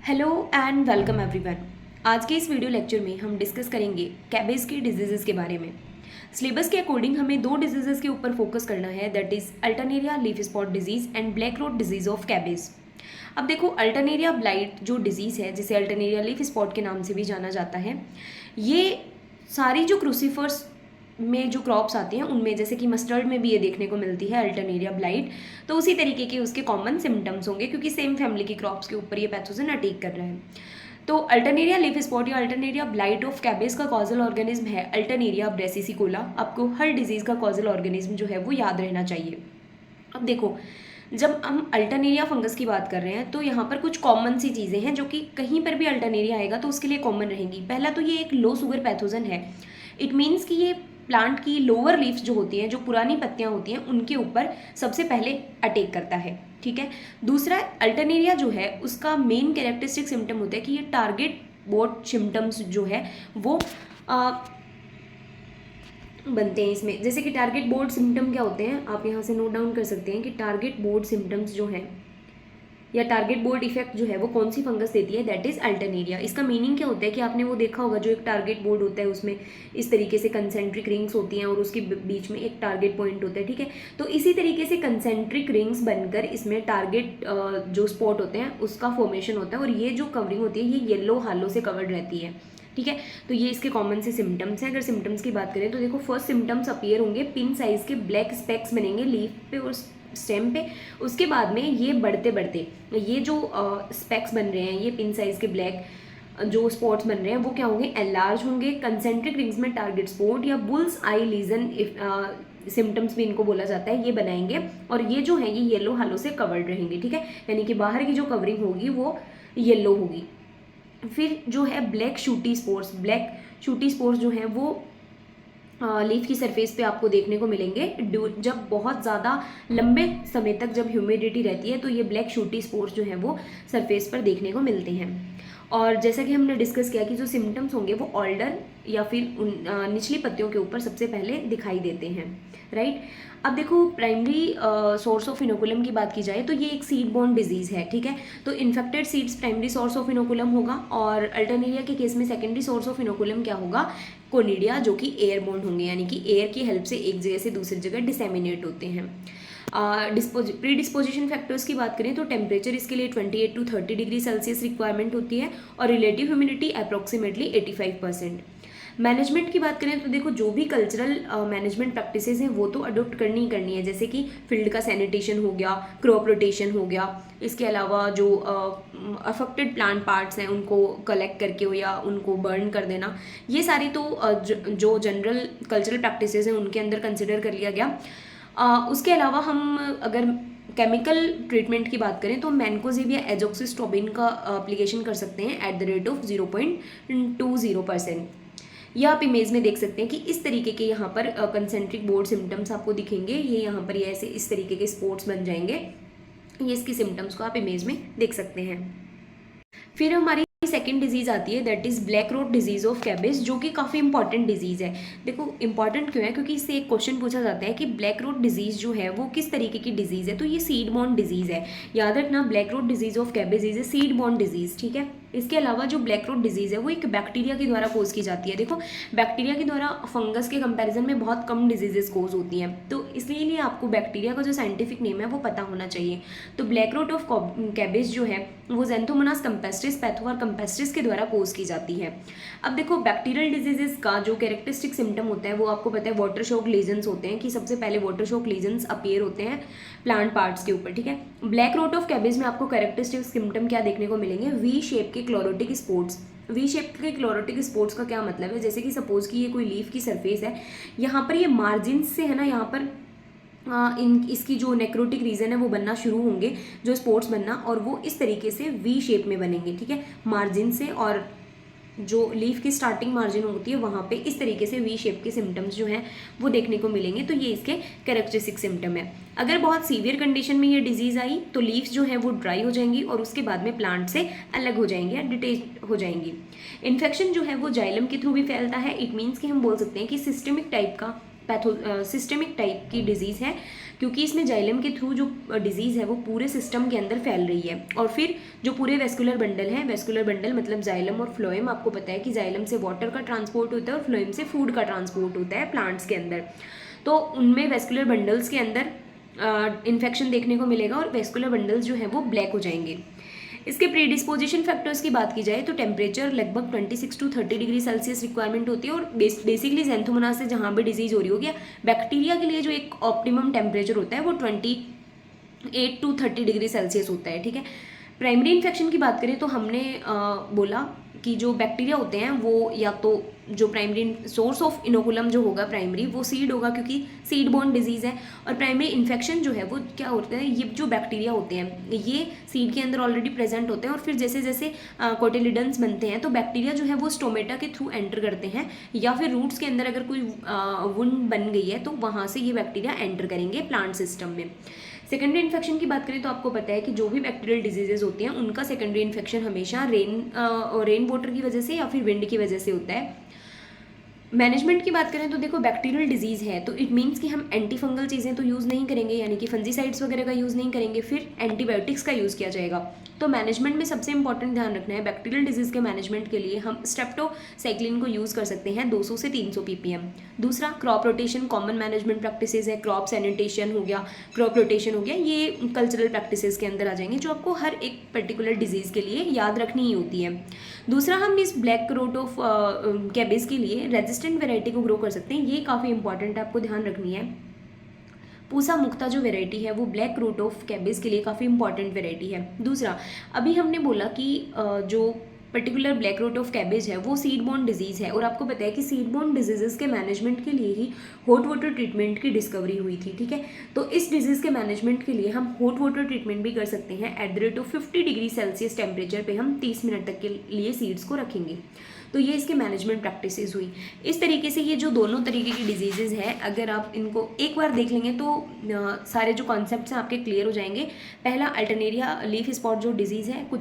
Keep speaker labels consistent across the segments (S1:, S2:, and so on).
S1: Hello and welcome everyone. आज के इस वीडियो लेक्चर में हम डिस्कस करेंगे कैबेज की डिजीज़ेस के बारे में। सिलेबस के अकॉर्डिंग हमें दो डिजीज़ेस के ऊपर फोकस करना है, that is Alternaria leaf spot disease and black rot disease of cabbage. अब देखो, अल्टरनेरिया ब्लाइट जो डिजीज़ है, जिसे अल्टरनेरिया लीफ स्पॉट के नाम से भी जाना जाता है, ये सारी जो क्रूसीफर्स में जो क्रॉप्स आती हैं उनमें, जैसे कि मस्टर्ड में भी ये देखने को मिलती है अल्टरनेरिया ब्लाइट, तो उसी तरीके के उसके कॉमन सिम्टम्स होंगे क्योंकि सेम फैमिली की क्रॉप्स के ऊपर ये पैथोजन अटैक कर रहा है। तो अल्टरनेरिया लीफ स्पॉट या अल्टरनेरिया ब्लाइट ऑफ कैबेज का कॉजल ऑर्गेनिज्म है अल्टरनेरिया ब्रेसिसिकोला। आपको हर डिजीज़ का कॉजल ऑर्गेनिज्म जो है वो याद रहना चाहिए। अब देखो, जब हम अल्टरनेरिया फंगस की बात कर रहे हैं तो यहाँ पर कुछ कॉमन सी चीज़ें हैं जो कि कहीं पर भी अल्टरनेरिया आएगा तो उसके लिए कॉमन रहेंगी। पहला तो ये एक लो शुगर पैथोजन है। इट मीन्स कि ये प्लांट की लोअर लीव्स जो होती हैं, जो पुरानी पत्तियां होती हैं, उनके ऊपर सबसे पहले अटैक करता है। ठीक है। दूसरा, अल्टरनेरिया जो है उसका मेन कैरेक्टरिस्टिक सिम्टम होता है कि ये टारगेट बोर्ड सिम्टम्स जो है वो बनते हैं इसमें। जैसे कि टारगेट बोर्ड सिम्टम क्या होते हैं, आप यहाँ से नोट डाउन कर सकते हैं कि टारगेट बोर्ड सिम्टम्स जो है या टारगेट बोर्ड इफेक्ट जो है वो कौन सी फंगस देती है, दैट इज अल्टरनेरिया। इसका मीनिंग क्या होता है कि आपने वो देखा होगा, जो एक टारगेट बोर्ड होता है उसमें इस तरीके से कंसेंट्रिक रिंग्स होती हैं और उसके बीच में एक टारगेट पॉइंट होता है। ठीक है। तो इसी तरीके से कंसेंट्रिक रिंग्स बनकर इसमें टारगेट जो स्पॉट होते हैं उसका फॉर्मेशन होता है और ये जो कवरिंग होती है ये येलो हालो से कवर्ड रहती है। ठीक है। तो ये इसके कॉमन से सिम्टम्स हैं। अगर सिम्टम्स की बात करें तो देखो, फर्स्ट सिम्टम्स अपीयर होंगे, पिन साइज के ब्लैक स्पेक्स बनेंगे लीफ पे और स्टेम पे। उसके बाद में ये बढ़ते बढ़ते ये जो स्पेक्स बन रहे हैं, ये पिन साइज के ब्लैक जो स्पॉट्स बन रहे हैं वो क्या होंगे, एनलार्ज होंगे। कंसेंट्रिक रिंग्स में टारगेट स्पॉट या बुल्स आई लीजन सिम्टम्स भी इनको बोला जाता है, ये बनाएंगे और ये जो है ये येलो हालो से कवर्ड रहेंगे। ठीक है। यानी कि बाहर की जो कवरिंग होगी वो येलो होगी। फिर जो है ब्लैक शूटी स्पोर्स जो हैं वो लीफ की सरफेस पे आपको देखने को मिलेंगे। जब बहुत ज़्यादा लंबे समय तक जब ह्यूमिडिटी रहती है तो ये ब्लैक शूटी स्पोर्स जो हैं वो सरफेस पर देखने को मिलते हैं। और जैसा कि हमने डिस्कस किया कि जो सिम्टम्स होंगे वो ऑल्डर या फिर उन निचली पत्तियों के ऊपर सबसे पहले दिखाई देते हैं। राइट। अब देखो, प्राइमरी सोर्स ऑफ इनोकुलम की बात की जाए तो ये एक सीड बॉर्न डिजीज़ है। ठीक है। तो infected seeds primary source of inoculum होगा और अल्टरनेरिया के केस में सेकेंडरी सोर्स ऑफ इनोकुलम क्या होगा, कोनिडिया, जो कि एयर बॉर्न होंगे, यानी कि एयर की हेल्प से एक जगह से दूसरी जगह डिसेमिनेट होते हैं। प्री डिस्पोजिशन फैक्टर्स की बात करें तो टेम्परेचर इसके लिए 28 to 30 डिग्री सेल्सियस रिक्वायरमेंट होती है और रिलेटिव ह्यूमिडिटी अप्रोक्सीमेटली 85%। मैनेजमेंट की बात करें तो देखो, जो भी कल्चरल मैनेजमेंट प्रैक्टिसेस हैं वो तो अडोप्ट करनी ही करनी है, जैसे कि फील्ड का सैनिटेशन हो गया, क्रॉप रोटेशन हो गया। इसके अलावा जो अफेक्टेड प्लांट पार्ट्स हैं उनको कलेक्ट करके हो या उनको बर्न कर देना, ये सारी तो जो जनरल कल्चरल प्रैक्टिसेस हैं उनके अंदर कंसिडर कर लिया गया। उसके अलावा हम अगर केमिकल ट्रीटमेंट की बात करें तो मैनकोजेब या एजोक्सिस्ट्रोबिन का एप्लीकेशन कर सकते हैं एट द रेट ऑफ 0.20%। यह आप इमेज में देख सकते हैं कि इस तरीके के यहाँ पर कंसेंट्रिक बोर्ड सिम्टम्स आपको दिखेंगे। ये यहाँ पर ये ऐसे इस तरीके के स्पॉट्स बन जाएंगे। ये इसकी सिम्टम्स को आप इमेज में देख सकते हैं। फिर हमारी सेकेंड डिजीज़ आती है, that is black rot disease of cabbage, जो कि काफ़ी इंपॉर्टेंट डिजीज़ है। देखो, इंपॉर्टेंट क्यों है, क्योंकि इससे एक क्वेश्चन पूछा जाता है कि ब्लैक रोट डिजीज़ जो है वो किस तरीके की डिजीज़ है, तो ये सीड बॉर्न डिजीज़ है। याद रखना, black rot disease of cabbage is a seed born disease. ठीक है। इसके अलावा जो ब्लैक रोट डिजीज़ है वो एक बैक्टीरिया के द्वारा कोज की जाती है। देखो, बैक्टीरिया के द्वारा फंगस के कंपैरिजन में बहुत कम डिजीजेस कोज होती हैं, तो इसलिए आपको बैक्टीरिया का जो साइंटिफिक नेम है वो पता होना चाहिए। तो ब्लैक रोट ऑफ कैबेज जो है वो ज़ेंथोमोनास कैम्पेस्ट्रिस पैथोवार कैम्पेस्ट्रिस के द्वारा कोज की जाती है। अब देखो, बैक्टीरियल डिजीजेस का जो कैरेक्टरिस्टिक सिम्टम होता है वो आपको पता है वाटर शॉक लीजन्स होते हैं, कि सबसे पहले वाटर शॉक लीजन्स अपीयर होते हैं प्लांट पार्ट्स के ऊपर। ठीक है। ब्लैक रोट ऑफ कैबेज में आपको कैरेक्टरिस्टिक सिम्टम क्या देखने को मिलेंगे, वी शेप के क्लोरोटिक स्पॉट्स। वी शेप के क्लोरोटिक स्पॉट्स का क्या मतलब है, जैसे कि सपोज कि ये कोई लीफ की सरफेस है, यहाँ पर ये मार्जिन से है ना, यहाँ पर इसकी जो नेक्रोटिक रीजन है वो बनना शुरू होंगे, जो स्पॉट्स बनना, और वो इस तरीके से वी शेप में बनेंगे। ठीक है। मार्जिन से, और जो लीफ की स्टार्टिंग मार्जिन होती है वहाँ पे इस तरीके से वी शेप के सिम्टम्स जो हैं वो देखने को मिलेंगे। तो ये इसके कैरेक्टरिस्टिक सिम्टम है। अगर बहुत सीवियर कंडीशन में ये डिजीज़ आई तो लीव्स जो है वो ड्राई हो जाएंगी और उसके बाद में प्लांट से अलग हो जाएंगे या डिटेच हो जाएंगी। इन्फेक्शन जो है वो जाइलम के थ्रू भी फैलता है। इट मीन्स कि हम बोल सकते हैं कि सिस्टमिक टाइप का सिस्टमिक टाइप की डिजीज़ है, क्योंकि इसमें जाइलम के थ्रू जो डिजीज़ है वो पूरे सिस्टम के अंदर फैल रही है। और फिर जो पूरे वेस्कुलर बंडल है, वेस्कुलर बंडल मतलब जाइलम और फ्लोएम, आपको पता है कि जाइलम से वाटर का ट्रांसपोर्ट होता है और फ्लोएम से फूड का ट्रांसपोर्ट होता है प्लांट्स के अंदर। तो उनमें वेस्कुलर बंडल्स के अंदर इन्फेक्शन देखने को मिलेगा और वेस्कुलर बंडल्स जो है वो ब्लैक हो जाएंगे। इसके प्रीडिस्पोजिशन फैक्टर्स की बात की जाए तो टेम्परेचर लगभग 26 टू 30 डिग्री सेल्सियस रिक्वायरमेंट होती है। और बेसिकली ज़ैंथोमोनास से जहाँ भी डिजीज़ हो रही होगी, बैक्टीरिया के लिए जो एक ऑप्टिमम टेम्परेचर होता है वो 28 टू 30 डिग्री सेल्सियस होता है, ठीक है। प्राइमरी इन्फेक्शन की बात करें तो हमने बोला कि जो बैक्टीरिया होते हैं वो या तो जो प्राइमरी सोर्स ऑफ इनोकुलम जो होगा प्राइमरी वो सीड होगा, क्योंकि सीड बोर्न डिजीज़ है। और प्राइमरी इन्फेक्शन जो है वो क्या होता है, ये जो बैक्टीरिया होते हैं ये सीड के अंदर ऑलरेडी प्रेजेंट होते हैं और फिर जैसे जैसे कोटिलिडन्स बनते हैं तो बैक्टीरिया जो है वो स्टोमेटा के थ्रू एंटर करते हैं, या फिर रूट्स के अंदर अगर कोई वुंड बन गई है तो वहाँ से ये बैक्टीरिया एंटर करेंगे प्लांट सिस्टम में। सेकेंडरी इन्फेक्शन की बात करें तो आपको पता है कि जो भी बैक्टीरियल डिजीजेज होती हैं उनका सेकेंडरी इन्फेक्शन हमेशा रेन वाटर की वजह से या फिर विंड की वजह से होता है। मैनेजमेंट की बात करें तो देखो बैक्टीरियल डिजीज़ है तो इट मीन्स कि हम एंटी फंगल चीज़ें तो यूज़ नहीं करेंगे, यानी कि फंजीसाइड्स वगैरह का यूज़ नहीं करेंगे, फिर एंटीबायोटिक्स का यूज़ किया जाएगा। तो मैनेजमेंट में सबसे इंपॉर्टेंट ध्यान रखना है, बैक्टीरियल डिजीज़ के मैनेजमेंट के लिए हम स्ट्रेप्टोसाइक्लिन को यूज़ कर सकते हैं 200 से 300 ppm। दूसरा crop rotation common management practices है, क्रॉप सैनिटेशन हो गया, क्रॉप रोटेशन हो गया, ये कल्चरल प्रैक्टिसेस के अंदर आ जाएंगे जो आपको हर एक पर्टिकुलर डिजीज़ के लिए याद रखनी ही होती है। दूसरा हम इस ब्लैक रोट ऑफ कैबेज के लिए रेजिस्टेंट वेराइटी को ग्रो कर सकते हैं, ये काफ़ी इंपॉर्टेंट है, आपको ध्यान रखनी है। पूसा मुक्ता जो वेराइटी है वो ब्लैक रूट ऑफ कैबेज के लिए काफ़ी इंपॉर्टेंट वेराइटी है। दूसरा, अभी हमने बोला कि जो particular black root of cabbage है वो सीड बोर्न डिजीज़ है, और आपको पता है कि सीड बोर्न डिजीज़ के मैनेजमेंट के लिए ही हॉट वाटर ट्रीटमेंट की डिस्कवरी हुई थी, ठीक है। तो इस डिजीज़ के मैनेजमेंट के लिए हम हॉट वाटर ट्रीटमेंट भी कर सकते हैं। At the rate of 50 degree Celsius temperature पे हम 30 मिनट तक के लिए सीड्स को रखेंगे। तो ये इसके मैनेजमेंट प्रैक्टिसेस हुई। इस तरीके से ये जो दोनों तरीके की डिजीजेज़ हैं, अगर आप इनको एक बार देख लेंगे तो सारे जो कॉन्सेप्ट्स हैं आपके क्लियर हो जाएंगे। पहला, अल्टरनेरिया लीफ स्पॉट जो डिजीज़ है, कुछ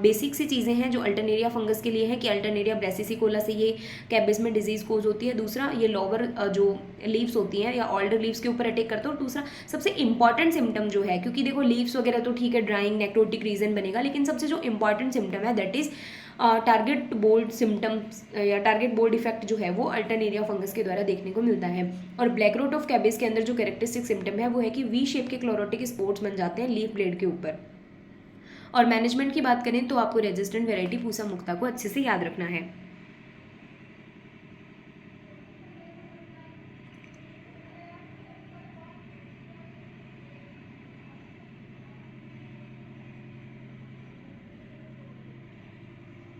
S1: बेसिक सी चीज़ें हैं जो अल्टरनेरिया फंगस के लिए है कि अल्टरनेरिया ब्रेसिसिकोला से ये कैबेज में डिजीज़ कोज होती है। दूसरा, ये लोअर जो लीव्स होती हैं या ऑल्डर लीव्स के ऊपर अटैक करता है। और दूसरा सबसे इंपॉर्टेंट सिम्टम जो है, क्योंकि देखो लीव्स वगैरह तो ठीक है, ड्राइंग नेक्रोटिक रीजन बनेगा, लेकिन सबसे जो इंपॉर्टेंट सिम्टम है that is target board symptoms या टारगेट बोर्ड इफेक्ट जो है वो अल्टरनेरिया फंगस के द्वारा देखने को मिलता है। और ब्लैक रूट ऑफ कैबेज के अंदर जो कैरेक्टरिस्टिक सिम्टम है वो है कि वी शेप के क्लोरोटिक स्पॉट्स बन जाते हैं लीफ ब्लेड के ऊपर। और मैनेजमेंट की बात करें तो आपको रेजिस्टेंट वेराइटी पूसा मुक्ता को अच्छे से याद रखना है।